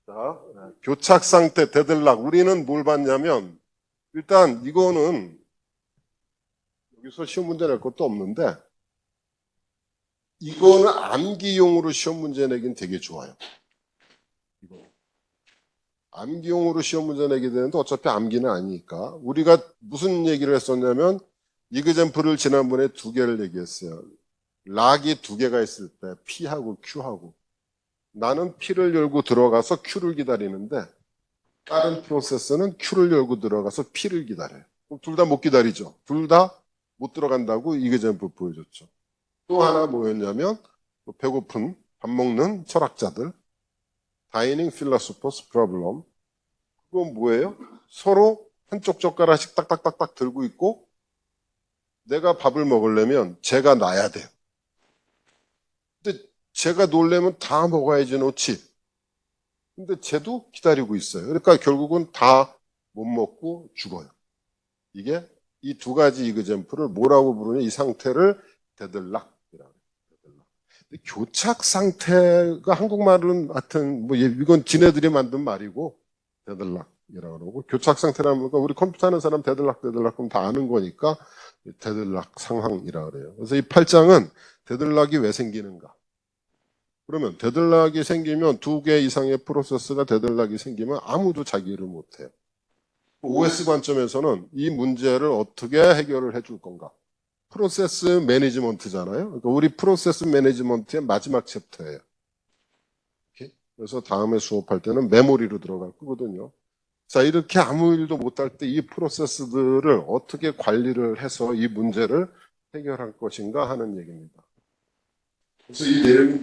자, 교착 상태, 데들락. 우리는 뭘 봤냐면, 일단 이거는 여기서 시험 문제 낼 것도 없는데, 이거는 암기용으로 시험 문제 내긴 되게 좋아요. 이거. 암기용으로 시험 문제 내게 되는데 어차피 암기는 아니니까. 우리가 무슨 얘기를 했었냐면, 이그젠플을 지난번에 두 개를 얘기했어요. 락이 두 개가 있을 때, P하고 Q하고. 나는 P를 열고 들어가서 Q를 기다리는데, 다른 프로세서는 Q를 열고 들어가서 P를 기다려요. 둘 다 못 기다리죠. 둘 다 못 들어간다고 이그젠플 보여줬죠. 또 하나 뭐였냐면, 배고픈 밥 먹는 철학자들, 다이닝 필로소퍼스 프로블럼. 그건 뭐예요? 서로 한쪽 젓가락씩 딱딱딱딱 들고 있고, 내가 밥을 먹으려면 제가 놔야 돼요. 근데 제가 놓으려면 다 먹어야지 놓지. 근데 쟤도 기다리고 있어요. 그러니까 결국은 다 못 먹고 죽어요. 이게 이 두 가지 이그젠플을 뭐라고 부르냐? 이 상태를 데들락이라고 해요. 데들락. 교착 상태가 한국말은 하여튼 뭐 이건 지네들이 만든 말이고 데들락이라고 그러고 교착 상태라는 건 우리 컴퓨터 하는 사람 데들락 그럼 다 아는 거니까 데들락 상황이라고 그래요. 그래서 이 8장은 데들락이 왜 생기는가? 그러면 데들락이 생기면 두 개 이상의 프로세스가 데들락이 생기면 아무도 자기 일을 못해요. OS 관점에서는 이 문제를 어떻게 해결을 해줄 건가? 프로세스 매니지먼트잖아요. 그러니까 우리 프로세스 매니지먼트의 마지막 챕터예요. 그래서 다음에 수업할 때는 메모리로 들어갈 거거든요. 자, 이렇게 아무 일도 못할 때 이 프로세스들을 어떻게 관리를 해서 이 문제를 해결할 것인가 하는 얘기입니다. 그래서 이 내용이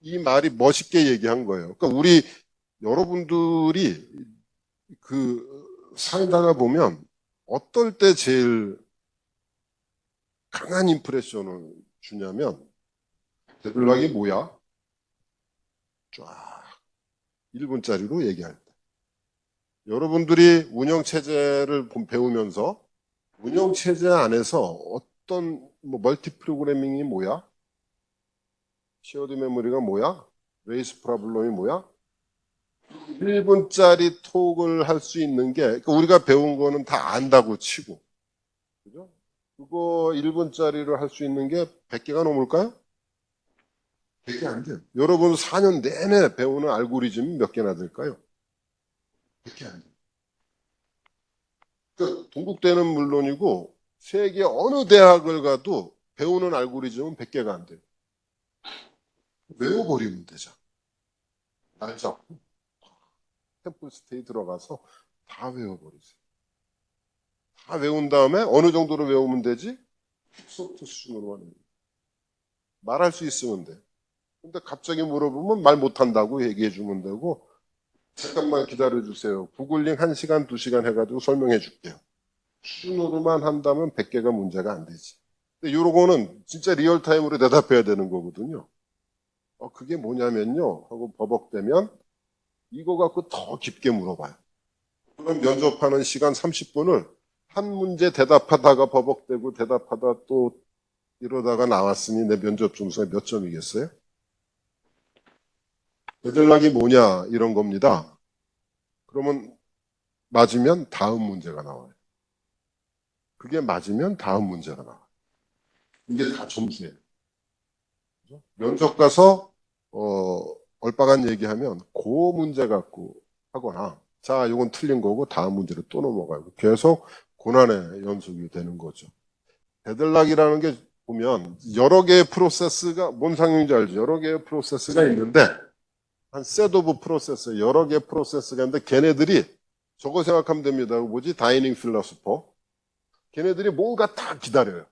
이 말이 멋있게 얘기한 거예요. 그러니까 우리 여러분들이 살다가 보면 어떨 때 제일 강한 임프레션을 주냐면 데들락이 뭐야? 쫙 1분짜리로 얘기할 때. 여러분들이 운영체제를 배우면서 운영체제 안에서 어떤 멀티 프로그래밍이 뭐야? 시어드 메모리가 뭐야? 레이스 프로블럼이 뭐야? 1분짜리 톡을 할 수 있는 게 그러니까 우리가 배운 거는 다 안다고 치고 그죠? 그거 1분짜리로 할 수 있는 게 100개가 넘을까요? 100개 안 돼요. 여러분 4년 내내 배우는 알고리즘이 몇 개나 될까요? 100개 안 돼요. 그러니까 동국대는 물론이고 세계 어느 대학을 가도 배우는 알고리즘은 100개가 안 돼요. 외워버리면 되죠. 날 잡고 템플스테이 들어가서 다 외워버리세요. 다 외운 다음에 어느 정도로 외우면 되지? 소프트 수준으로 하는 말할 수 있으면 돼. 근데 갑자기 물어보면 말 못한다고 얘기해 주면 되고 잠깐만 기다려 주세요. 구글링 1시간, 2시간 해가지고 설명해 줄게요. 수준으로만 한다면 100개가 문제가 안 되지. 근데 요거는 진짜 리얼타임으로 대답해야 되는 거거든요. 그게 뭐냐면요. 하고 버벅대면 이거 갖고 더 깊게 물어봐요. 그럼 면접하는 시간 30분을 한 문제 대답하다가 버벅대고 대답하다 또 이러다가 나왔으니 내 면접 점수가 몇 점이겠어요? 데들락이 뭐냐 이런 겁니다. 그러면 맞으면 다음 문제가 나와요. 그게 맞으면 다음 문제가 나와요. 이게 다 점수예요. 그죠? 면접 가서 얼빠간 얘기하면 그 문제 갖고 하거나 자 이건 틀린 거고 다음 문제로 또 넘어가고 계속 고난의 연속이 되는 거죠. 데들락이라는 게 보면 여러 개의 프로세스가 뭔 상황인지 알죠? 여러 개의 프로세스가 있는데 한 셋 오브 프로세스 여러 개의 프로세스가 있는데 걔네들이 저거 생각하면 됩니다. 뭐지? 다이닝 필로소퍼. 걔네들이 뭔가 다 기다려요.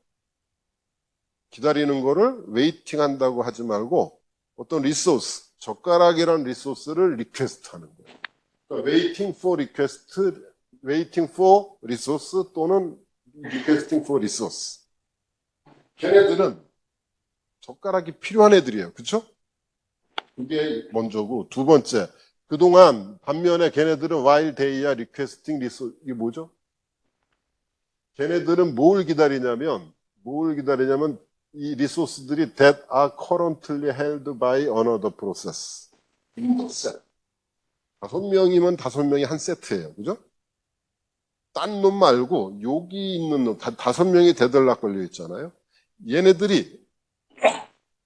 기다리는 거를 웨이팅 한다고 하지 말고 어떤 리소스, 젓가락이라는 리소스를 리퀘스트 하는 거예요. 그러니까 waiting for request, waiting for resource 또는 requesting for resource. 걔네들은 젓가락이 필요한 애들이에요. 그쵸? 그게 먼저고 두 번째 그동안 반면에 걔네들은 while they are requesting resource 이게 뭐죠? 걔네들은 뭘 기다리냐면 이 리소스들이 that are currently held by another process. 5명이면 5명이 한 세트예요. 그죠? 딴 놈 말고 여기 있는 놈, 5명이 대들락 걸려 있잖아요. 얘네들이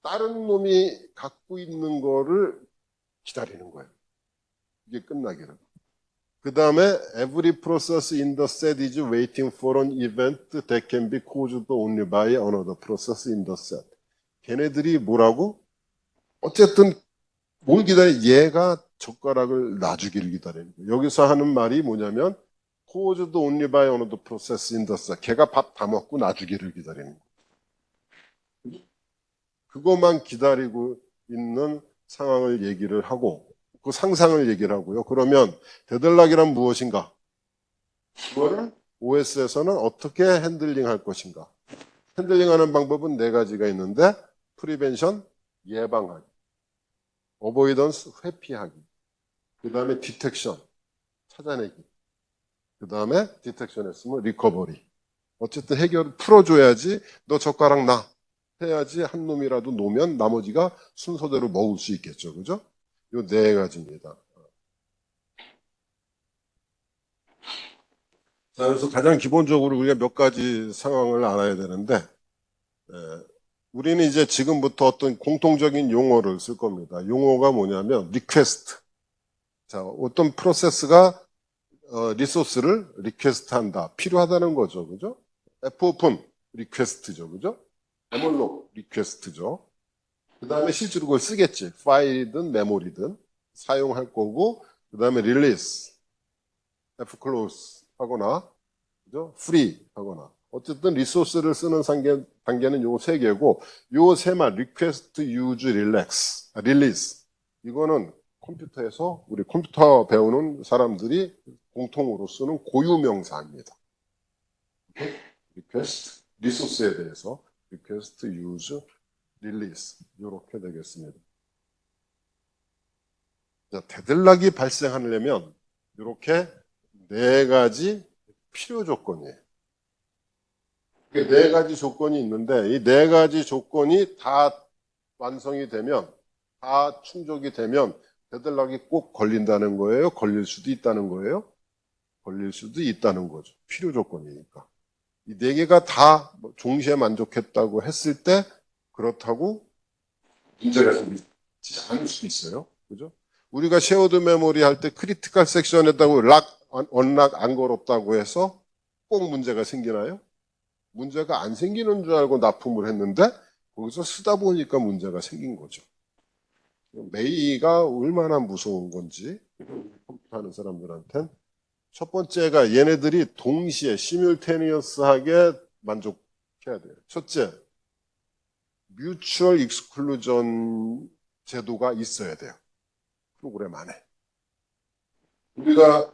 다른 놈이 갖고 있는 거를 기다리는 거예요. 이게 끝나기를. 그 다음에 every process in the set is waiting for an event that can be caused only by another process in the set. 걔네들이 뭐라고? 어쨌든 뭘 기다려? 얘가 젓가락을 놔주기를 기다리는 거예요. 여기서 하는 말이 뭐냐면 caused only by another process in the set. 걔가 밥 다 먹고 놔주기를 기다리는 거예요. 그것만 기다리고 있는 상황을 얘기를 하고 그 상상을 얘기를 하고요. 그러면 데들락이란 무엇인가? 그거를 OS에서는 어떻게 핸들링 할 것인가? 핸들링하는 방법은 4가지가 있는데 프리벤션, 예방하기, 어보이던스, 회피하기, 그 다음에 디텍션, 찾아내기, 그 다음에 디텍션 했으면 리커버리. 어쨌든 해결 풀어줘야지 너 젓가락 놔 해야지 한 놈이라도 놓으면 나머지가 순서대로 먹을 수 있겠죠. 그죠? 요 4가지입니다. 자, 그래서 가장 기본적으로 우리가 몇 가지 상황을 알아야 되는데 우리는 이제 지금부터 어떤 공통적인 용어를 쓸 겁니다. 용어가 뭐냐면 리퀘스트. 자, 어떤 프로세스가 리소스를 리퀘스트 한다. 필요하다는 거죠. 그죠? Fopen 리퀘스트죠. 그죠? 메모록 리퀘스트죠. 그 다음에 실제로 그걸 쓰겠지. 파일이든 메모리든 사용할 거고, 그 다음에 릴리스, Fclose 하거나, 그죠? free 하거나. 어쨌든 리소스를 쓰는 단계는 요 3개고, 요 3말, request, use, release. 이거는 컴퓨터에서 우리 컴퓨터 배우는 사람들이 공통으로 쓰는 고유명사입니다. request, 리소스에 대해서 request, use, release 이렇게 되겠습니다. 자, 데들락이 발생하려면 이렇게 4가지 필요 조건이에요. 4가지 조건이 있는데 이 4가지 조건이 다 완성이 되면 다 충족이 되면 데들락이 꼭 걸린다는 거예요? 걸릴 수도 있다는 거예요? 걸릴 수도 있다는 거죠. 필요 조건이니까. 이 4개가 다 동시에 만족했다고 했을 때 그렇다고 문제가 생기지 않을 수도 있어요. 그죠? 우리가 쉐어드 메모리 할 때 크리티컬 섹션에다가 언락 안 걸었다고 해서 꼭 문제가 생기나요? 문제가 안 생기는 줄 알고 납품을 했는데 거기서 쓰다 보니까 문제가 생긴 거죠. 메이가 얼마나 무서운 건지 컴퓨터 하는 사람들한텐 첫 번째가 얘네들이 동시에 시뮬테니어스하게 만족해야 돼요. 첫째, 뮤추얼 익스클루전 제도가 있어야 돼요. 프로그램 안에. 우리가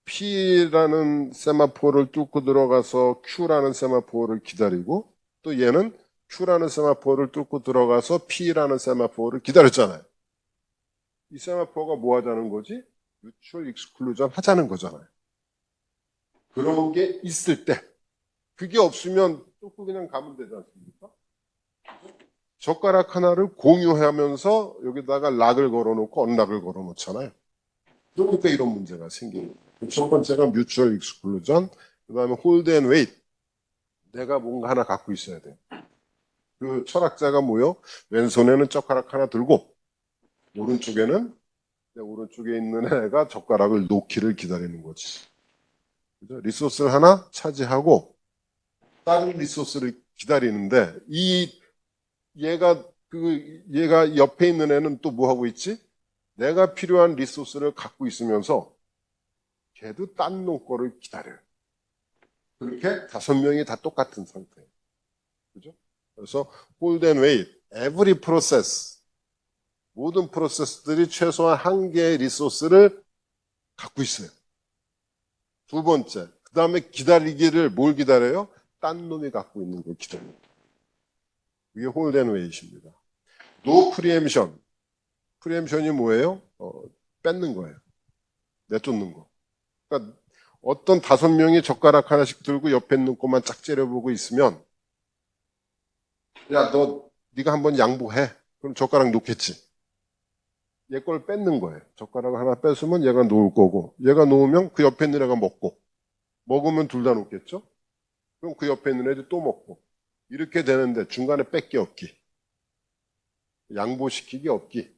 P라는 세마포를 뚫고 들어가서 Q라는 세마포를 기다리고 또 얘는 Q라는 세마포를 뚫고 들어가서 P라는 세마포를 기다렸잖아요. 이 세마포가 뭐 하자는 거지? 뮤추얼 익스클루전 하자는 거잖아요. 그런 게 있을 때 그게 없으면 뚫고 그냥 가면 되지 않습니까? 젓가락 하나를 공유하면서 여기다가 락을 걸어놓고 언락을 걸어놓잖아요. 그러니까 이런 문제가 생기는 거예요. 첫 번째가 뮤추얼 익스클루전, 그 다음에 홀드 앤 웨이트. 내가 뭔가 하나 갖고 있어야 돼. 그 철학자가 뭐요? 왼손에는 젓가락 하나 들고 오른쪽에는 내 오른쪽에 있는 애가 젓가락을 놓기를 기다리는 거지. 그죠? 리소스를 하나 차지하고 다른 리소스를 기다리는데 얘가 옆에 있는 애는 또 뭐 하고 있지? 내가 필요한 리소스를 갖고 있으면서 걔도 딴 놈 거를 기다려요. 그렇게 5명이 다 똑같은 상태예요. 그죠? 그래서 hold and wait, every process, 모든 프로세스들이 최소한 한 개의 리소스를 갖고 있어요. 두 번째, 그 다음에 기다리기를 뭘 기다려요? 딴 놈이 갖고 있는 걸 기다려요. 이게 hold and wait입니다. no preemption. 프리엠션이 뭐예요? 뺏는 거예요. 내쫓는 거. 그러니까 어떤 5명이 젓가락 하나씩 들고 옆에 있는 것만 짝 째려보고 있으면 야, 네가 한번 양보해. 그럼 젓가락 놓겠지. 얘 걸 뺏는 거예요. 젓가락을 하나 뺏으면 얘가 놓을 거고, 얘가 놓으면 그 옆에 있는 애가 먹고, 먹으면 둘 다 놓겠죠? 그럼 그 옆에 있는 애도 또 먹고. 이렇게 되는데 중간에 뺏기 없기. 양보시키기 없기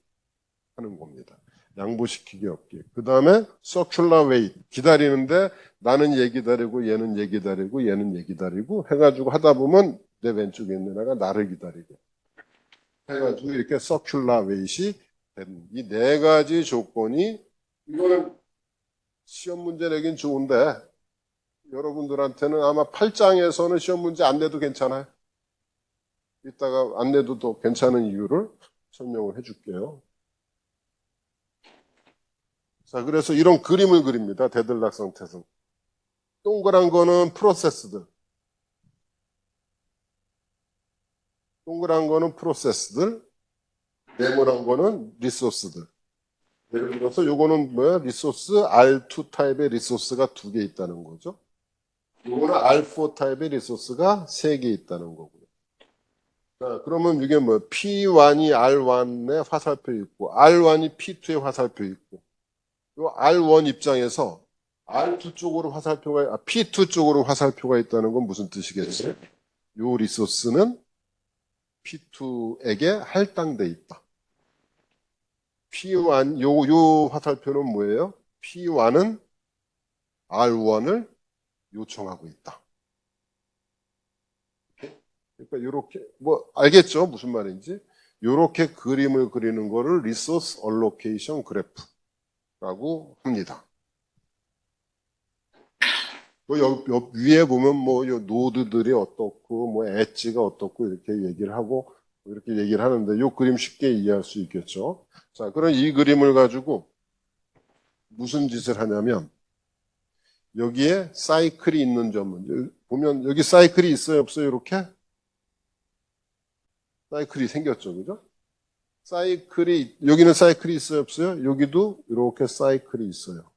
하는 겁니다. 양보시키기 없기. 그 다음에 circular wait. 기다리는데 나는 얘 기다리고 얘는 얘 기다리고 얘는 얘 기다리고 해가지고 하다 보면 내 왼쪽에 있는 애가 나를 기다리고 해가지고 이렇게 circular wait이 되는 이 네 가지 조건이 이거는 시험 문제 내긴 좋은데 여러분들한테는 아마 8장에서는 시험 문제 안 내도 괜찮아요. 이따가 안 내도 더 괜찮은 이유를 설명을 해줄게요. 자, 그래서 이런 그림을 그립니다. 대들락성 태생. 동그란 거는 프로세스들. 동그란 거는 프로세스들. 네모난 거는 리소스들. 예를 들어서 요거는 뭐야? 리소스 R2 타입의 리소스가 2개 있다는 거죠. 요거는 R4 타입의 리소스가 3개 있다는 거고요. 자, 그러면 이게 뭐 P1이 R1에 화살표 있고 R1이 P2에 화살표 있고 요 R1 입장에서 R2 쪽으로 화살표가 P2 쪽으로 화살표가 있다는 건 무슨 뜻이겠어요? 요 리소스는 P2에게 할당돼 있다. P1 요 화살표는 뭐예요? P1은 R1을 요청하고 있다. 그러니까 이렇게 뭐 알겠죠? 무슨 말인지? 이렇게 그림을 그리는 거를 리소스 얼로케이션 그래프라고 합니다. 옆 위에 보면 뭐 요 노드들이 어떻고 뭐 엣지가 어떻고 이렇게 얘기를 하고 이렇게 얘기를 하는데 요 그림 쉽게 이해할 수 있겠죠? 자, 그럼 이 그림을 가지고 무슨 짓을 하냐면 여기에 사이클이 있는 점은 보면 여기 사이클이 있어요, 없어요? 이렇게 사이클이 생겼죠, 그죠? 사이클이 여기는 사이클이 있어요, 없어요? 여기도 이렇게 사이클이 있어요.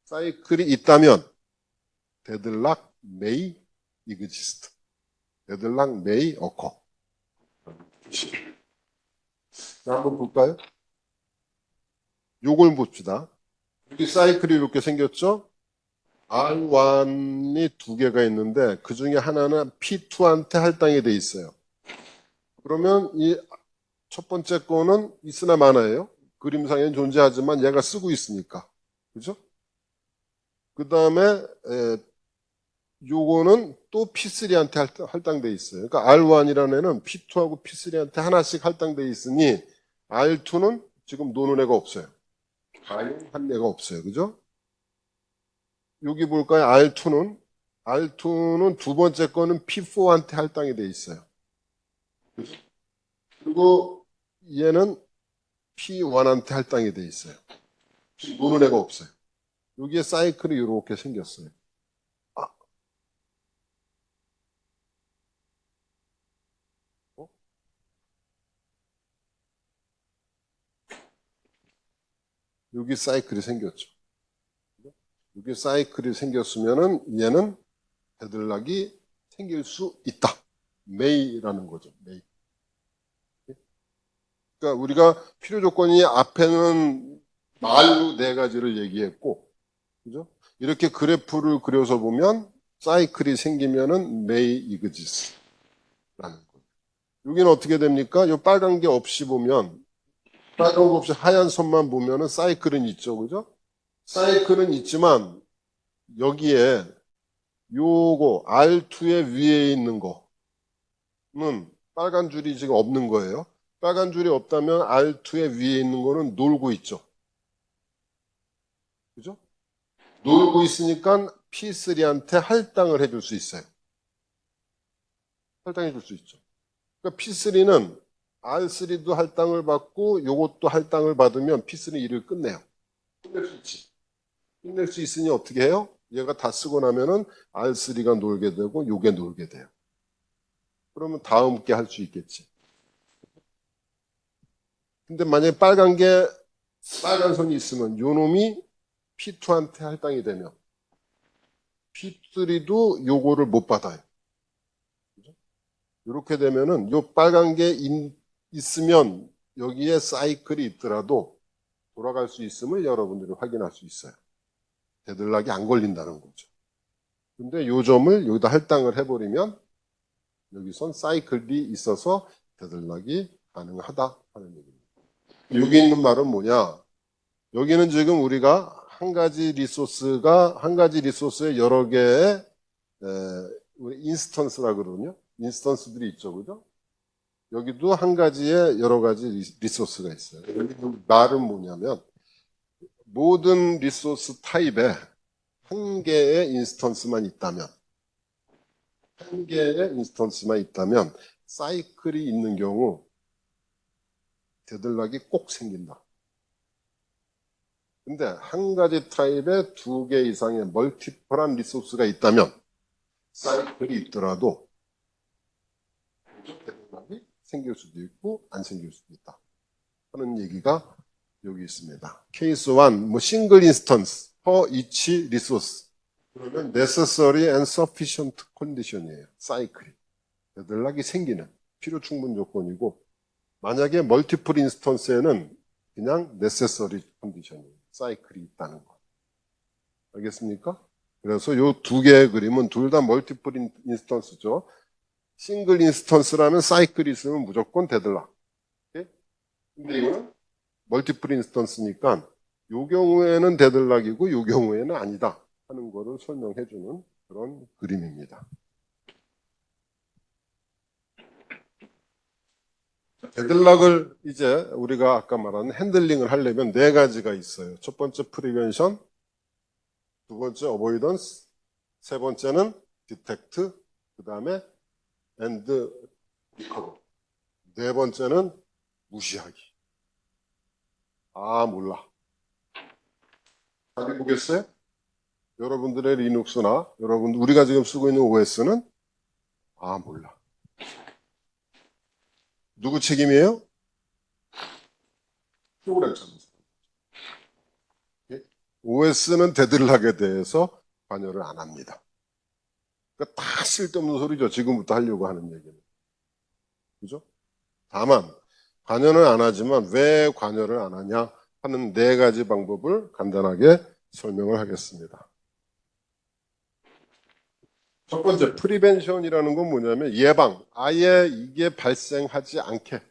사이클이 있다면 데들락 may exist. 데들락 may occur. 자, 한번 볼까요? 요걸 봅시다. 여기 사이클이 이렇게 생겼죠? R1이 2개가 있는데 그 중에 하나는 P2한테 할당이 돼 있어요. 그러면 이 첫 번째 거는 있으나 마나예요. 그림상엔 존재하지만 얘가 쓰고 있으니까. 그죠? 그 다음에 요거는 또 P3한테 할당돼 있어요. 그러니까 R1이라는 애는 P2하고 P3한테 하나씩 할당돼 있으니 R2는 지금 노는 애가 없어요. 한 애가 없어요. 그죠? 여기 볼까요? R2는 두 번째 거는 P4한테 할당이 돼 있어요. 그죠? 그리고 얘는 P1한테 할당이 돼 있어요. 노는 애가 없어요. 여기에 사이클이 이렇게 생겼어요. 아, 어? 여기 사이클이 생겼죠. 여기 사이클이 생겼으면은 얘는 데들락이 생길 수 있다. may라는 거죠. may. 그러니까 우리가 필요 조건이 앞에는 말로 네 가지를 얘기했고, 그죠? 이렇게 그래프를 그려서 보면 사이클이 생기면은 may exist라는 거예요. 여기는 어떻게 됩니까? 이 빨간 게 없이 보면 빨간 거 없이 하얀 선만 보면은 사이클은 있죠, 그죠? 사이클은 있지만 여기에 요거 R2의 위에 있는 거는 빨간 줄이 지금 없는 거예요. 빨간 줄이 없다면 R2의 위에 있는 거는 놀고 있죠. 그죠? 놀고 있으니까 P3한테 할당을 해줄 수 있어요. 할당해 줄 수 있죠. 그러니까 P3는 R3도 할당을 받고 요것도 할당을 받으면 P3는 일을 끝내요. 끝낼 수 있지. 끝낼 수 있으니 어떻게 해요? 얘가 다 쓰고 나면은 R3가 놀게 되고 요게 놀게 돼요. 그러면 다음 게 할 수 있겠지. 근데 만약에 빨간 선이 있으면 요 놈이 P2한테 할당이 되면 P3도 요거를 못 받아요. 이렇게 되면은 요 빨간 게 있으면 여기에 사이클이 있더라도 돌아갈 수 있음을 여러분들이 확인할 수 있어요. 데들락이 안 걸린다는 거죠. 근데 요 점을 여기다 할당을 해버리면 여기선 사이클이 있어서 데들락이 가능하다 하는 얘기입니다. 여기 있는 말은 뭐냐? 여기는 지금 우리가 한 가지 리소스의 여러 개의 우리 인스턴스라 그러거든요. 인스턴스들이 있죠, 그죠? 여기도 한 가지의 여러 가지 리소스가 있어요. 여기 말은 뭐냐면 모든 리소스 타입에 한 개의 인스턴스만 있다면 사이클이 있는 경우 데들락이 꼭 생긴다. 근데 한 가지 타입에 두 개 이상의 멀티플한 리소스가 있다면 사이클이 있더라도 데들락이 생길 수도 있고 안 생길 수도 있다 하는 얘기가 여기 있습니다. 케이스 1, 뭐 싱글 인스턴스 per each resource. 그러면 necessary and sufficient condition이에요. 사이클이. 데들락이 생기는 필요 충분 조건이고, 만약에 멀티플 인스턴스에는 그냥 necessary condition이에요. 사이클이 있다는 거. 알겠습니까? 그래서 요 두 개의 그림은 둘 다 멀티플 인스턴스죠. 싱글 인스턴스라면 사이클이 있으면 무조건 데들락. 오케이? 근데 이거는 멀티플 인스턴스니까 요 경우에는 데들락이고 요 경우에는 아니다 하는 거를 설명해 주는 그런 그림입니다. 데들락을 이제 우리가 아까 말한 핸들링을 하려면 네 가지가 있어요. 첫 번째 프리벤션, 두 번째 어보이던스, 세 번째는 디텍트, 그 다음에 엔드 리커버, 네 번째는 무시하기. 아, 몰라. 잘 보겠어요? 여러분들의 리눅스나 우리가 지금 쓰고 있는 OS는 아, 몰라. 누구 책임이에요? 프로그램 참여자. OS는 데들락에 대해서 관여를 안 합니다. 그러니까 다 쓸데없는 소리죠. 지금부터 하려고 하는 얘기는. 그죠? 다만 관여는 안 하지만 왜 관여를 안 하냐 하는 네 가지 방법을 간단하게 설명을 하겠습니다. 첫 번째, 프리벤션이라는 건 뭐냐면 예방, 아예 이게 발생하지 않게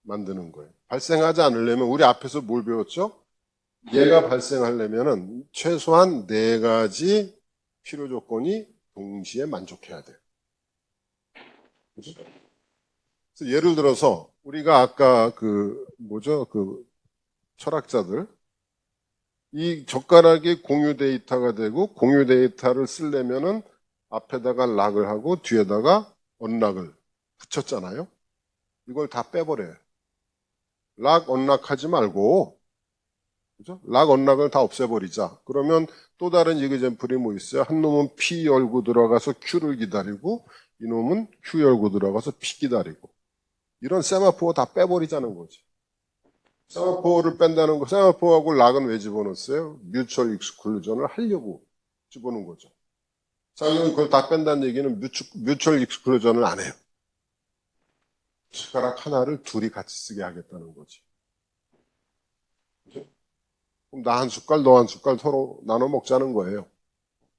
만드는 거예요. 발생하지 않으려면 우리 앞에서 뭘 배웠죠? 얘가 발생하려면은 최소한 네 가지 필요 조건이 동시에 만족해야 돼요. 그렇죠? 그래서 예를 들어서 우리가 아까 그 철학자들 이 젓가락이 공유 데이터가 되고 공유 데이터를 쓰려면은 앞에다가 락을 하고 뒤에다가 언락을 붙였잖아요. 이걸 다 빼버려요. 락 언락 하지 말고, 그죠? 락 언락을 다 없애버리자. 그러면 또 다른 이그젠플이 뭐 있어요? 한 놈은 P 열고 들어가서 Q를 기다리고, 이놈은 Q 열고 들어가서 P 기다리고. 이런 세마포어 다 빼버리자는 거지. 세마포어를 뺀다는 거, 세마포어하고 락은 왜 집어넣었어요? 뮤추얼 익스클루전을 하려고 집어넣은 거죠. 자기는 그걸 다 뺀다는 얘기는 뮤추얼 익스클루전을 안 해요. 숟가락 하나를 둘이 같이 쓰게 하겠다는 거지. 그죠? 그럼 나 한 숟갈, 너 한 숟갈 서로 나눠 먹자는 거예요.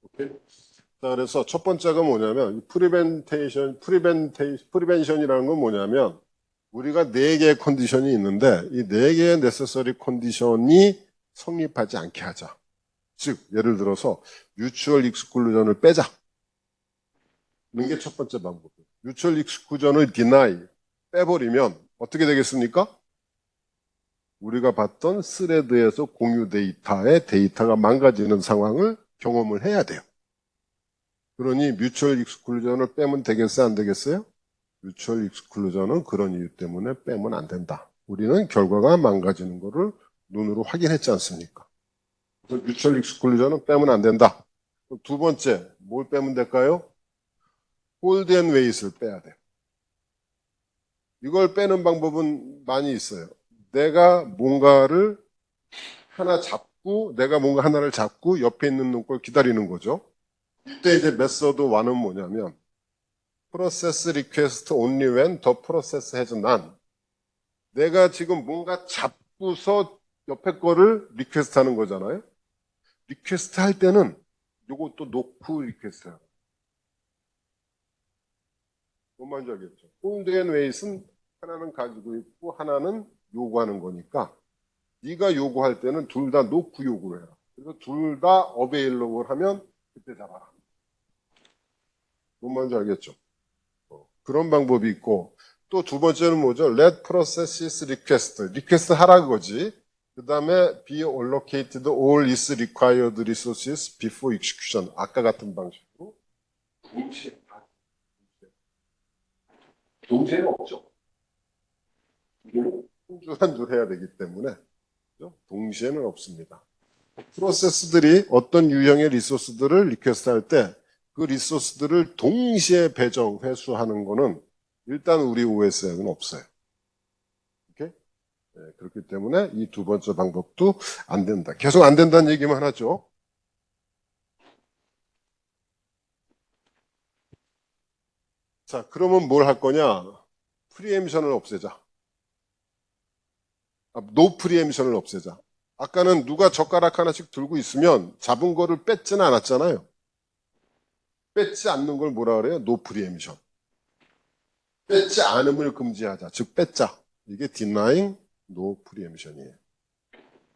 오케이? 자, 그래서 첫 번째가 뭐냐면, 프리벤션이라는 건 뭐냐면, 우리가 네 개의 컨디션이 있는데, 이 네 개의 네세서리 컨디션이 성립하지 않게 하자. 즉, 예를 들어서, 뮤추얼 익스클루전을 빼자. 이게 첫 번째 방법이에요. 뮤추얼 익스클루전을 디나이, 빼버리면 어떻게 되겠습니까? 우리가 봤던 스레드에서 공유 데이터의 데이터가 망가지는 상황을 경험을 해야 돼요. 그러니 뮤추얼 익스클루전을 빼면 되겠어요? 안 되겠어요? 뮤추얼 익스클루전은 그런 이유 때문에 빼면 안 된다. 우리는 결과가 망가지는 것을 눈으로 확인했지 않습니까? 그래서 뮤추얼 익스클루전은 빼면 안 된다. 두 번째, 뭘 빼면 될까요? 홀드 앤 웨이트를 빼야 돼요. 이걸 빼는 방법은 많이 있어요. 내가 뭔가 하나를 잡고 옆에 있는 놈 걸 기다리는 거죠. 이때 이제 메서드 1은 뭐냐면 process request only when the process has none. 내가 지금 뭔가 잡고서 옆에 거를 리퀘스트 하는 거잖아요. 리퀘스트 할 때는 요것도 놓고 리퀘스트 해요. 뭔 말인지 알겠죠? 홀드 앤 웨이트는 하나는 가지고 있고 하나는 요구하는 거니까 네가 요구할 때는 둘 다 놓고 요구를 해라. 그래서 둘 다 어베일러블 하면 그때 잡아라. 뭔 말인지 알겠죠? 그런 방법이 있고 또 두 번째는 뭐죠? Let processes request. 리퀘스트 하라 그거지. 그 다음에 be allocated all its required resources before execution. 아까 같은 방식으로. 동시에는 없죠. 한 줄 한 줄 해야 되기 때문에 동시에는 없습니다. 프로세스들이 어떤 유형의 리소스들을 리퀘스트 할 때 그 리소스들을 동시에 배정, 회수하는 거는 일단 우리 OS에는 없어요. 오케이? 네, 그렇기 때문에 이 두 번째 방법도 안 된다. 계속 안 된다는 얘기만 하죠. 자, 그러면 뭘 할 거냐? 프리엠션을 없애자. 노 프리엠션을 없애자. 아까는 누가 젓가락 하나씩 들고 있으면 잡은 거를 뺏지는 않았잖아요. 뺏지 않는 걸 뭐라 그래요? 노 프리엠션. 뺏지 않음을 금지하자. 즉 뺏자. 이게 denying no preemption이에요.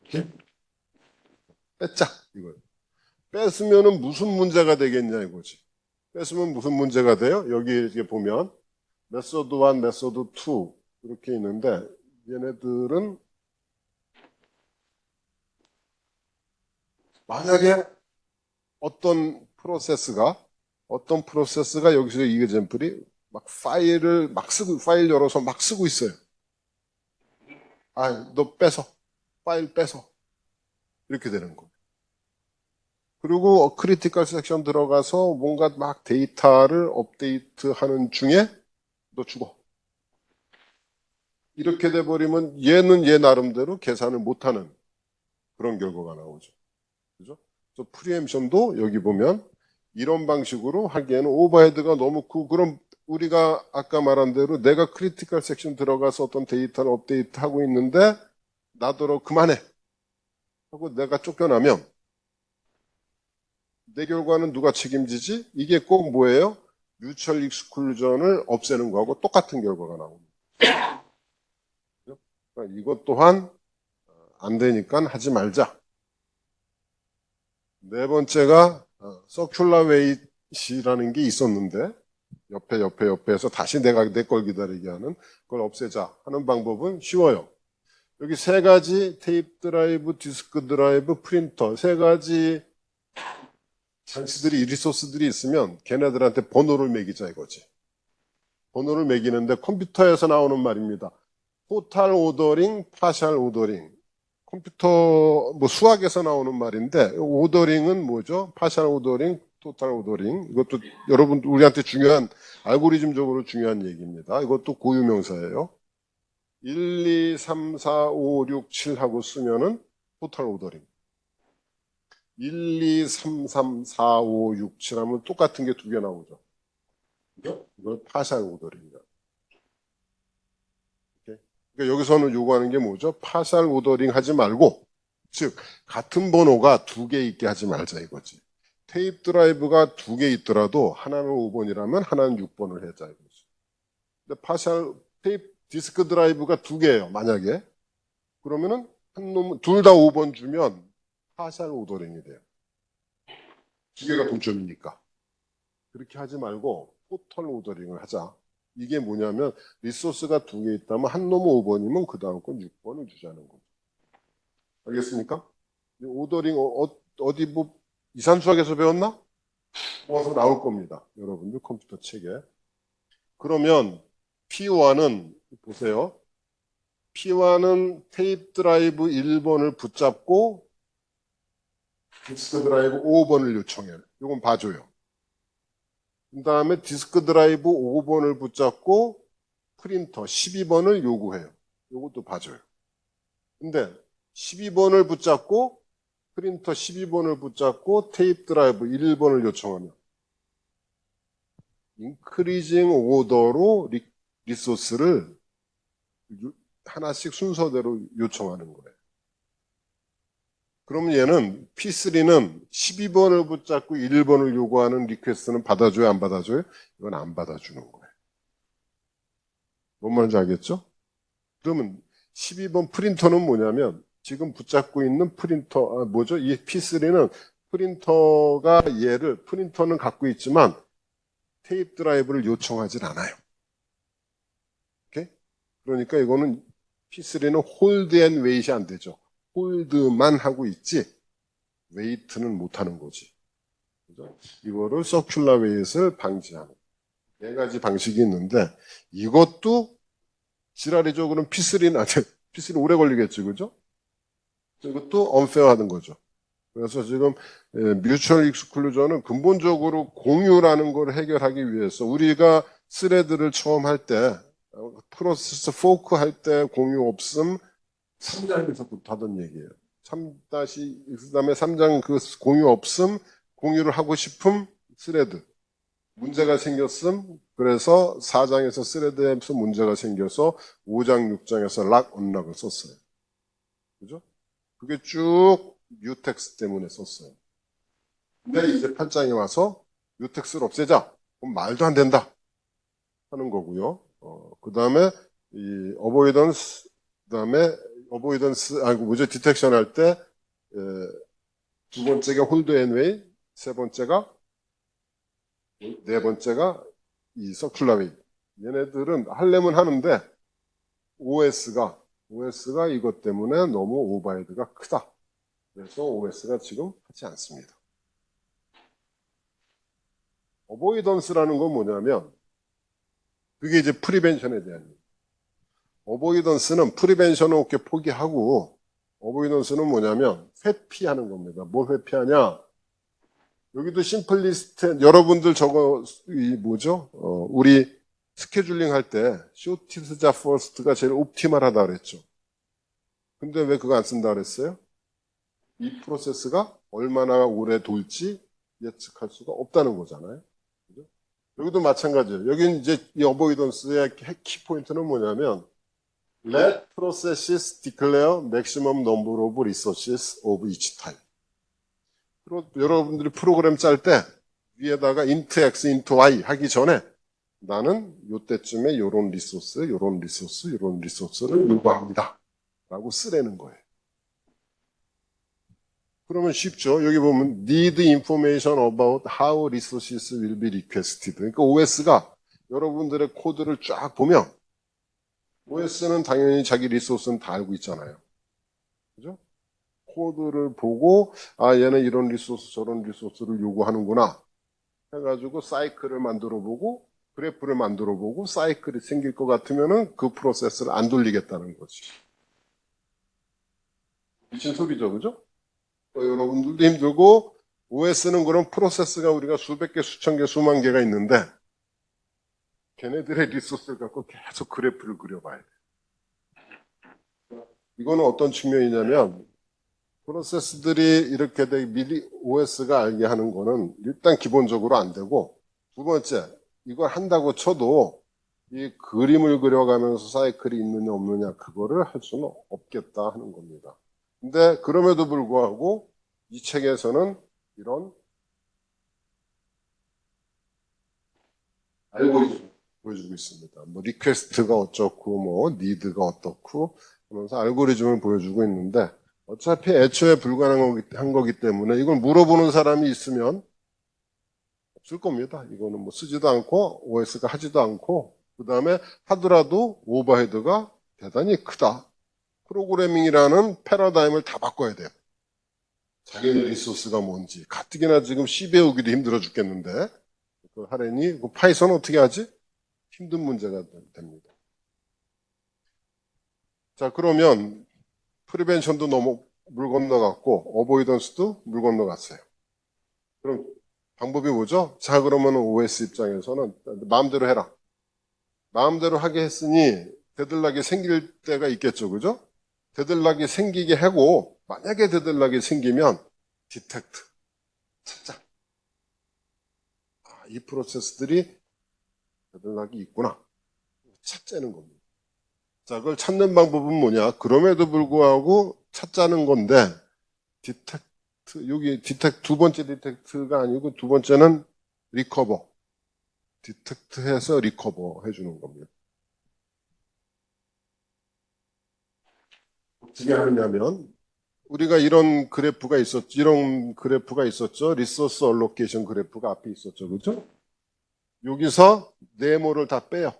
이렇게? 뺏자 이거예요. 뺏으면은 무슨 문제가 되겠냐 이거지. 뺏으면 무슨 문제가 돼요? 여기 이렇게 보면 메소드 1, 메소드 2 이렇게 있는데 얘네들은 만약에 어떤 프로세스가 여기서 이 example이 막 파일을 막 쓰고 파일 열어서 막 쓰고 있어요. 아, 너 뺏어. 파일 뺏어. 이렇게 되는 거예요. 그리고 크리티컬 섹션 들어가서 뭔가 막 데이터를 업데이트하는 중에 너 죽어. 이렇게 돼버리면 얘는 얘 나름대로 계산을 못하는 그런 결과가 나오죠. 그죠? 그래서 프리엠션도 여기 보면 이런 방식으로 하기에는 오버헤드가 너무 크고 그럼 우리가 아까 말한 대로 내가 크리티컬 섹션 들어가서 어떤 데이터를 업데이트하고 있는데 나더러 그만해 하고 내가 쫓겨나면 내 결과는 누가 책임지지? 이게 꼭 뭐예요? 뮤추얼 익스클루전을 없애는 거하고 똑같은 결과가 나옵니다. 그러니까 이것 또한 안 되니까 하지 말자. 네 번째가 서큘러 웨이트라는 게 있었는데 옆에서 다시 내가 내 걸 기다리게 하는 그걸 없애자 하는 방법은 쉬워요. 여기 세 가지 테이프 드라이브, 디스크 드라이브, 프린터 세 가지 장치들이 리소스들이 있으면 걔네들한테 번호를 매기자 이거지. 번호를 매기는데 컴퓨터에서 나오는 말입니다. 토탈 오더링, 파셜 오더링. 컴퓨터 뭐 수학에서 나오는 말인데 오더링은 뭐죠? 파셜 오더링, 토탈 오더링. 이것도 여러분 우리한테 중요한 알고리즘적으로 중요한 얘기입니다. 이것도 고유명사예요. 1, 2, 3, 4, 5, 6, 7 하고 쓰면은 토탈 오더링. 1, 2, 3, 3, 4, 5, 6, 7 하면 똑같은 게 두 개 나오죠. 그죠? 이걸 파셜 오더링이다. 그러니까 여기서는 요구하는 게 뭐죠? 파셜 오더링 하지 말고, 즉 같은 번호가 두 개 있게 하지 말자 이거지. 테이프 드라이브가 두 개 있더라도 하나는 5번이라면 하나는 6번을 해자 이거지. 근데 파셜 테이프 디스크 드라이브가 두 개예요. 만약에 그러면은 한 놈 둘 다 5번 주면 파셜 오더링이 돼요. 두 개가 동점이니까. 그렇게 하지 말고 토탈 오더링을 하자. 이게 뭐냐면 리소스가 두 개 있다면 한 놈은 5번이면 그 다음 건 6번을 주자는 거죠. 알겠습니까? 오더링 어디 뭐 이산수학에서 배웠나? 모아서 나올 겁니다. 여러분들 컴퓨터 책에. 그러면 P1은 보세요. P1은 테이프 드라이브 1번을 붙잡고 디스크 드라이브 5번을 요청해요. 이건 봐줘요. 그 다음에 디스크 드라이브 5번을 붙잡고 프린터 12번을 요구해요. 이것도 봐줘요. 근데 12번을 붙잡고 프린터 12번을 붙잡고 테이프 드라이브 1번을 요청하면 인크리징 오더로 리소스를 하나씩 순서대로 요청하는 거예요. 그러면 얘는 P3는 12번을 붙잡고 1번을 요구하는 리퀘스트는 받아줘요, 안 받아줘요? 이건 안 받아주는 거예요. 뭔 말인지 알겠죠? 그러면 12번 프린터는 뭐냐면 지금 붙잡고 있는 프린터, 뭐죠? 이 P3는 프린터가 프린터는 갖고 있지만 테이프 드라이브를 요청하진 않아요. 오케이? 그러니까 이거는 P3는 홀드 앤 웨이트이 안 되죠. 홀드만 하고 있지 웨이트는 못 하는 거지. 그죠? 이거를 서큘러 웨이트를 방지하는 네 가지 방식이 있는데 이것도 지랄이죠. 그럼 P3는 P3는 오래 걸리겠지, 그죠? 이것도 언페어하는 거죠. 그래서 지금 뮤추얼 익스클루전은 근본적으로 공유라는 걸 해결하기 위해서 우리가 스레드를 처음 할 때 프로세스 포크 할 때 공유 없음 3장에서부터 하던 얘기예요. 3-X 다음에 3장 그 공유 없음 공유를 하고 싶음 스레드 문제가 생겼음 그래서 4장에서 스레드에서 문제가 생겨서 5장 6장에서 락 언락을 썼어요. 그죠? 그게 쭉 뮤텍스 때문에 썼어요. 근데 이제 8장에 와서 뮤텍스를 없애자. 그럼 말도 안 된다. 하는 거고요. 그 다음에 이 어보이던스, 그 다음에 디텍션 할 때, 두 번째가 홀드 앤 웨이, 세 번째가, 네 번째가 이 서큘러 웨이. 얘네들은 하려면 하는데, OS가 이것 때문에 너무 오버헤드가 크다. 그래서 OS가 지금 하지 않습니다. 어보이던스라는 건 뭐냐면 그게 이제 프리벤션에 대한 얘기. 어보이던스는 프리벤션을 이렇게 포기하고 어보이던스는 뭐냐면 회피하는 겁니다. 뭘 회피하냐? 여기도 심플리스트 여러분들 저거 우리 스케줄링 할 때 쇼티스자 퍼스트가 제일 옵티멀하다 그랬죠. 근데 왜 그거 안 쓴다 그랬어요? 이 프로세스가 얼마나 오래 돌지 예측할 수가 없다는 거잖아요. 그죠? 여기도 마찬가지예요. 여기는 이제 이 어보이던스의 키포인트는 뭐냐면 Let processes declare maximum number of resources of each type. 여러분들이 프로그램 짤 때 위에다가 int x, int y 하기 전에 나는 요때쯤에 요런 리소스를 요구합니다. 라고 쓰라는 거예요. 그러면 쉽죠. 여기 보면 need information about how resources will be requested. 그러니까 OS가 여러분들의 코드를 쫙 보면 OS는 당연히 자기 리소스는 다 알고 있잖아요. 그죠? 코드를 보고 얘는 이런 리소스 저런 리소스를 요구하는구나 해가지고 사이클을 만들어 보고 그래프를 만들어 보고 사이클이 생길 것 같으면은 그 프로세스를 안 돌리겠다는 거지. 미친 소리죠, 그죠? 여러분들도 힘들고 OS는 그런 프로세스가 우리가 수백 개, 수천 개, 수만 개가 있는데 걔네들의 리소스를 갖고 계속 그래프를 그려봐야 돼. 이거는 어떤 측면이냐면 프로세스들이 이렇게 미리 OS가 알게 하는 거는 일단 기본적으로 안 되고 두 번째 이걸 한다고 쳐도 이 그림을 그려가면서 사이클이 있느냐 없느냐 그거를 할 수는 없겠다 하는 겁니다. 근데 그럼에도 불구하고 이 책에서는 이런 알고리즘 보여주고 있습니다. 뭐 리퀘스트가 어쩌고 뭐 니드가 어떻고 하면서 알고리즘을 보여주고 있는데 어차피 애초에 불가능한 거기 때문에 이걸 물어보는 사람이 있으면 없을 겁니다. 이거는 뭐 쓰지도 않고 OS가 하지도 않고 그 다음에 하더라도 오버헤드가 대단히 크다. 프로그래밍이라는 패러다임을 다 바꿔야 돼요. 자기네 리소스가 뭔지 가뜩이나 지금 C 배우기도 힘들어 죽겠는데 그 하려니 그 파이썬 어떻게 하지? 힘든 문제가 됩니다. 자 그러면 프리벤션도 너무 물 건너갔고 어보이던스도 물 건너갔어요. 그럼 방법이 뭐죠? 자 그러면 OS 입장에서는 마음대로 해라. 마음대로 하게 했으니 데들락이 생길 때가 있겠죠. 그죠? 데들락이 생기게 하고 만약에 데들락이 생기면 디텍트 찾자. 이 프로세스들이 데들락이 있구나. 찾자는 겁니다. 자, 그걸 찾는 방법은 뭐냐? 그럼에도 불구하고 찾자는 건데, 여기 두 번째 디텍트가 아니고 두 번째는 리커버. 디텍트해서 리커버 해주는 겁니다. 어떻게 하느냐면, 우리가 이런 그래프가 있었죠. 리소스 얼로케이션 그래프가 앞에 있었죠. 그죠? 여기서 네모를 다 빼요.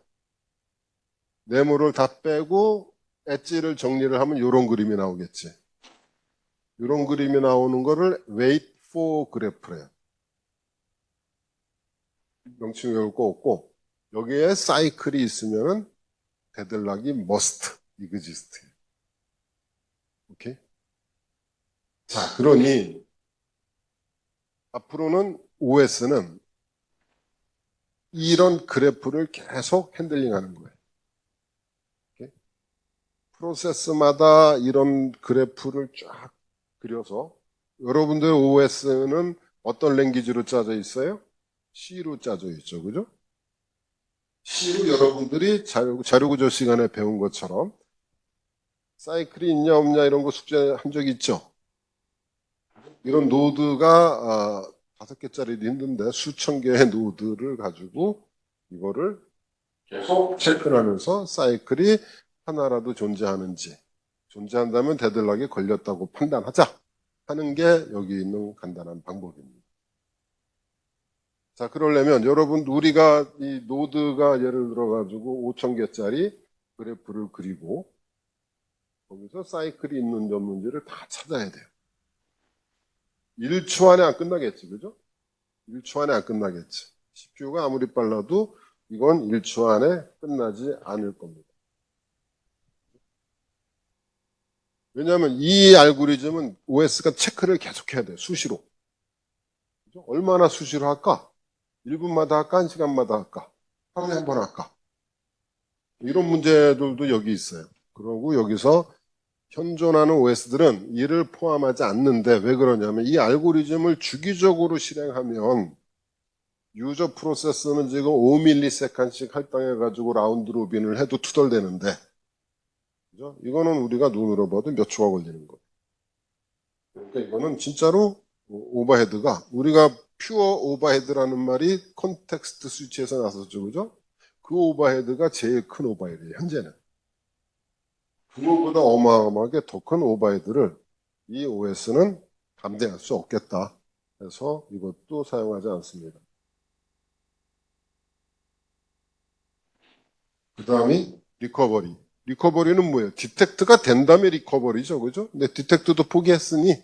네모를 다 빼고 엣지를 정리를 하면 이런 그림이 나오겠지. 이런 그림이 나오는 거를 wait for 그래프래요. 명칭 외울 거 없고 여기에 사이클이 있으면은 데들락이 must exist. 오케이? 자, 그러니 앞으로는 OS는 이런 그래프를 계속 핸들링하는 거예요. 오케이? 프로세스마다 이런 그래프를 쫙 그려서 여러분들 OS는 어떤 랭귀지로 짜져 있어요? C로 짜져 있죠. 그죠? C로 여러분들이 자료구조 시간에 배운 것처럼 사이클이 있냐 없냐 이런 거 숙제한 적 있죠? 이런 노드가 5개짜리도 힘든데 수천 개의 노드를 가지고 이거를 계속 체크를 하면서 사이클이 하나라도 존재하는지 존재한다면 데들락이 걸렸다고 판단하자 하는 게 여기 있는 간단한 방법입니다. 자, 그러려면 여러분 우리가 이 노드가 예를 들어 가지고 5,000개짜리 그래프를 그리고 거기서 사이클이 있는지 없는지를 다 찾아야 돼요. 1초 안에 안 끝나겠지, 그죠? 1초 안에 안 끝나겠지. CPU가 아무리 빨라도 이건 1초 안에 끝나지 않을 겁니다. 왜냐하면 이 알고리즘은 OS가 체크를 계속해야 돼요. 수시로. 그죠? 얼마나 수시로 할까? 1분마다 할까? 1시간마다 할까? 하루에 한 번 할까? 이런 문제들도 여기 있어요. 그리고 여기서 현존하는 OS들은 이를 포함하지 않는데 왜 그러냐면 이 알고리즘을 주기적으로 실행하면 유저 프로세스는 지금 5ms씩 할당해가지고 라운드 로빈을 해도 투덜대는데 그죠? 이거는 우리가 눈으로 봐도 몇 초가 걸리는 거예요. 그러니까 이거는 진짜로 오버헤드가 우리가 퓨어 오버헤드라는 말이 컨텍스트 스위치에서 나섰죠. 그죠? 그 오버헤드가 제일 큰 오버헤드예요. 현재는. 그거보다 어마어마하게 더 큰 오버헤드를 이 OS는 감당할 수 없겠다. 그래서 이것도 사용하지 않습니다. 그 다음이 리커버리. 리커버리는 뭐예요? 디텍트가 된 다음에 리커버리죠. 그죠? 근데 디텍트도 포기했으니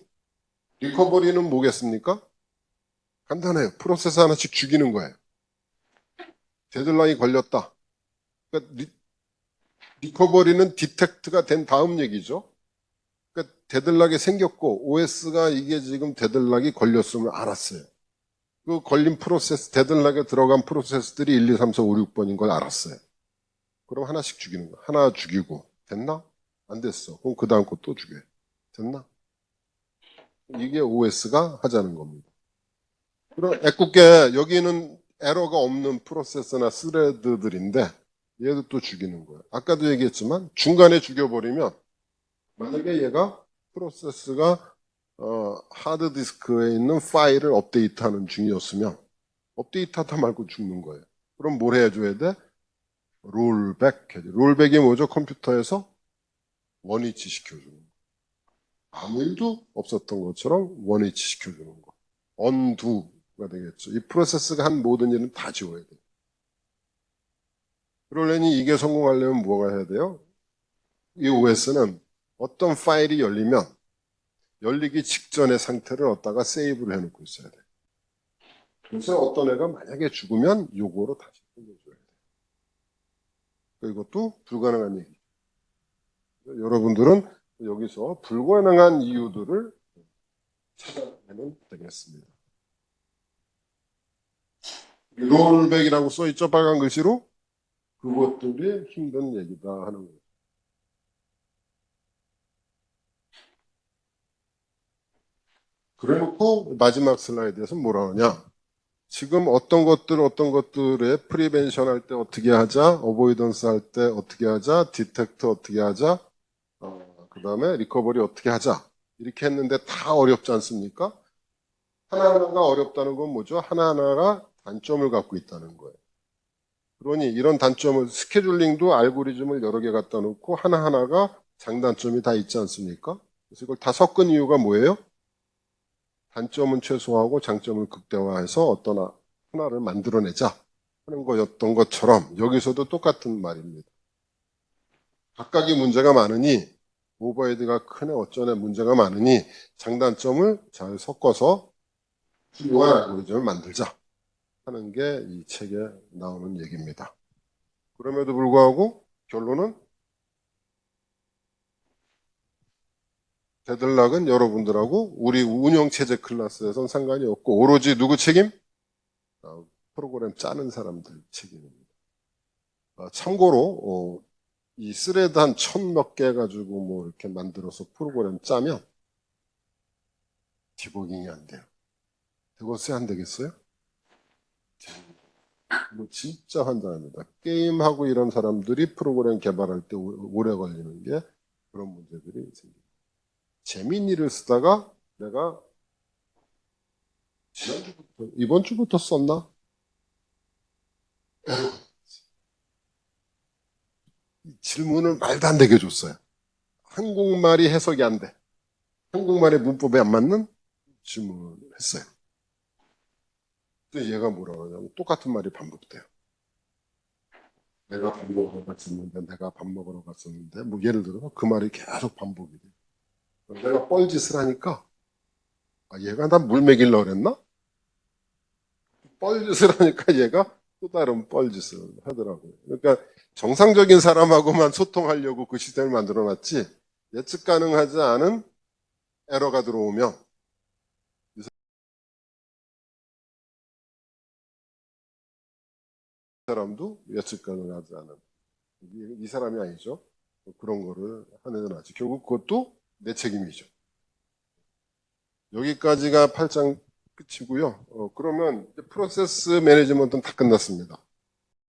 리커버리는 뭐겠습니까? 간단해요. 프로세서 하나씩 죽이는 거예요. 데드라인이 걸렸다. 그러니까 리커버리는 디텍트가 된 다음 얘기죠. 그러니까 데들락이 생겼고 OS가 이게 지금 데들락이 걸렸음을 알았어요. 그 걸린 프로세스, 데들락에 들어간 프로세스들이 1, 2, 3, 4, 5, 6번인 걸 알았어요. 그럼 하나씩 죽이는 거야. 하나 죽이고 됐나? 안 됐어. 그럼 그 다음 거 또 죽여요. 됐나? 이게 OS가 하자는 겁니다. 그럼 애꿎게 여기는 에러가 없는 프로세스나 스레드들인데 얘도 또 죽이는 거예요. 아까도 얘기했지만 중간에 죽여버리면 만약에 얘가 프로세스가 하드디스크에 있는 파일을 업데이트하는 중이었으면 업데이트하다 말고 죽는 거예요. 그럼 뭘 해줘야 돼? 롤백 해줘. 롤백이 뭐죠? 컴퓨터에서 원위치 시켜주는 거. 아무 일도 없었던 것처럼 원위치 시켜주는 거. 언두가 되겠죠. 이 프로세스가 한 모든 일은 다 지워야 돼요. 그러려니 이게 성공하려면 뭐가 해야 돼요? 이 OS는 어떤 파일이 열리면 열리기 직전의 상태를 얻다가 세이브를 해놓고 있어야 돼요. 그래서 어떤 애가 만약에 죽으면 요거로 다시 돌려줘야 돼요. 이것도 불가능한 얘기죠. 여러분들은 여기서 불가능한 이유들을 찾아내면 되겠습니다. 롤백이라고 써있죠, 빨간 글씨로? 그것들이 힘든 얘기다 하는 거예요. 그래놓고 마지막 슬라이드에서 뭐라 하냐? 지금 어떤 것들의 프리벤션 할 때 어떻게 하자, 어보이던스 할 때 어떻게 하자, 디텍트 어떻게 하자, 그 다음에 리커버리 어떻게 하자. 이렇게 했는데 다 어렵지 않습니까? 하나하나가 어렵다는 건 뭐죠? 하나하나가 단점을 갖고 있다는 거예요. 그러니 이런 단점을, 스케줄링도 알고리즘을 여러 개 갖다 놓고 하나하나가 장단점이 다 있지 않습니까? 그래서 이걸 다 섞은 이유가 뭐예요? 단점은 최소화하고 장점을 극대화해서 어떤 하나를 만들어내자 하는 거였던 것처럼 여기서도 똑같은 말입니다. 각각의 문제가 많으니, 오버헤드가 크네 어쩌네 문제가 많으니 장단점을 잘 섞어서 훌륭한 알고리즘을 만들자 하는 게 이 책에 나오는 얘기입니다. 그럼에도 불구하고 결론은 데들락은 여러분들하고 우리 운영체제 클래스에선 상관이 없고 오로지 누구 책임? 프로그램 짜는 사람들 책임입니다. 참고로 이 스레드 한 1000몇 개 가지고 뭐 이렇게 만들어서 프로그램 짜면 디버깅이 안 돼요. 그것이 안 되겠어요? 뭐 진짜 환장합니다. 게임하고 이런 사람들이 프로그램 개발할 때 오래 걸리는 게 그런 문제들이 생깁니다. 재미있는 쓰다가 내가 지난주부터, 이번 주부터 썼나? 질문을 말도 안 되게 줬어요. 한국말이 해석이 안 돼. 한국말의 문법에 안 맞는 질문을 했어요. 근데 얘가 뭐라 그러냐면 똑같은 말이 반복돼요. 내가 밥 먹으러 갔었는데, 내가 밥 먹으러 갔었는데, 뭐 예를 들어서 그 말이 계속 반복이 돼. 내가 뻘짓을 하니까, 얘가 나 물 먹이려고 그랬나? 뻘짓을 하니까 얘가 또 다른 뻘짓을 하더라고요. 그러니까 정상적인 사람하고만 소통하려고 그 시스템을 만들어 놨지, 예측 가능하지 않은 에러가 들어오면 이 사람도 예측 가능하지 않은, 이 사람이 아니죠. 그런 거를 하는 건 아직 결국 그것도 내 책임이죠. 여기까지가 8장 끝이고요. 그러면 프로세스 매니지먼트는 다 끝났습니다.